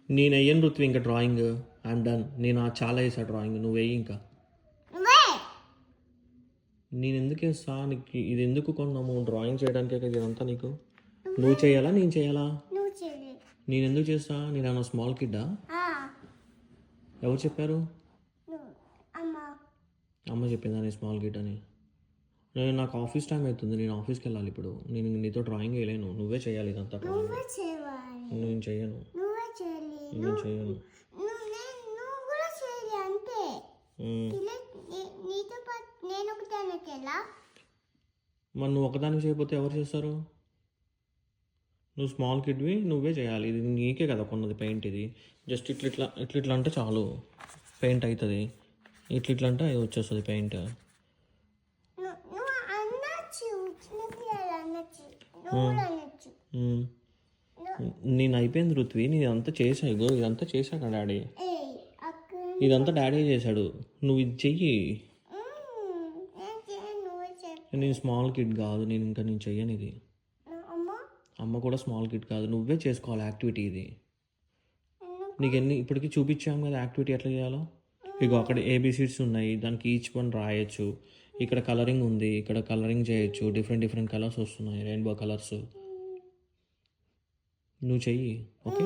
నేను వెయ్యను ఋత్వి ఇంకా drawing. I'm done. నేను చాలా వేసా డ్రాయింగ్, నువ్వు వెయ్యి ఇంకా. నువ్వే నేను ఎందుకు వేస్తా నీకు? ఇది ఎందుకు కొన్నాము? డ్రాయింగ్ చేయడానికే కదా ఇదంతా నీకు. నువ్వు చేయాలా నేను చేయాలా? నువ్వు చెల్లి. నేను ఎందుకు చేస్తా? నేను అన్న స్మాల్ కిడ్డా? ఎవరు చెప్పారు? నువ్వు అమ్మ. అమ్మ చెప్పిందా నేను స్మాల్ కిడ్ అని? నాకు ఆఫీస్ టైం అవుతుంది, నేను ఆఫీస్కి వెళ్ళాలి ఇప్పుడు. నేను నీతో డ్రాయింగ్ వేయలేను, నువ్వే చేయాలి ఇదంతా. నువ్వే చేయాలి. నేను చెయ్యను. నువ్వే చేయాలి. నేను చెయ్యను. నువ్వు కూడా చేయాలి అంతే. నీతో పాటు నేను ఒకదానికి ఎలా? మరి నువ్వు ఒకదానికి చేయకపోతే ఎవరు చేస్తారు? నువ్వు స్మాల్ కిడ్వి, నువ్వే చేయాలి. ఇది నీకే కదా కొన్నది పెయింట్. ఇది జస్ట్ ఇట్లా అంటే చాలు, పెయింట్ అవుతుంది. ఇట్లా అంటే అది వచ్చేస్తుంది పెయింట్. నువ్వు అనొచ్చు, అనొచ్చు, నువ్వు కూడా అనొచ్చు. నేను అయిపోయింది ఋత్వి, నేను ఇదంతా చేసా. ఇగో ఇదంతా చేశాక డాడీ, ఇదంతా డాడీ చేశాడు. నువ్వు ఇది చెయ్యి. నేను స్మాల్ కిడ్ కాదు, నేను చెయ్యను ఇది. అమ్మ కూడా స్మాల్ కిడ్ కాదు, నువ్వే చేసుకోవాలి యాక్టివిటీ ఇది. నీకు ఇప్పటికీ చూపించాము కదా యాక్టివిటీ ఎట్లా చేయాలో. ఇగో అక్కడ ఏబిసిడ్స్ ఉన్నాయి, దానికి ఈచ్ వన్ రాయొచ్చు. ఇక్కడ కలరింగ్ ఉంది, ఇక్కడ కలరింగ్ చేయొచ్చు. డిఫరెంట్ కలర్స్ వస్తున్నాయి, రెయిన్బో కలర్స్. నువ్వు చెయ్యి, ఓకే?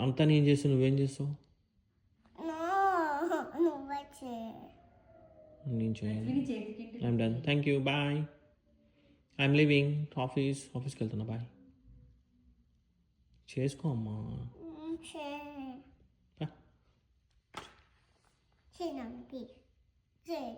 అంతా నేను చేస్తాను, నువ్వేం చేస్తావు? నేను చేయను. I'm done, thank you, bye. I'm leaving ఆఫీస్కి వెళ్తున్నా, బాయ్. చేసుకో అమ్మా. చేయి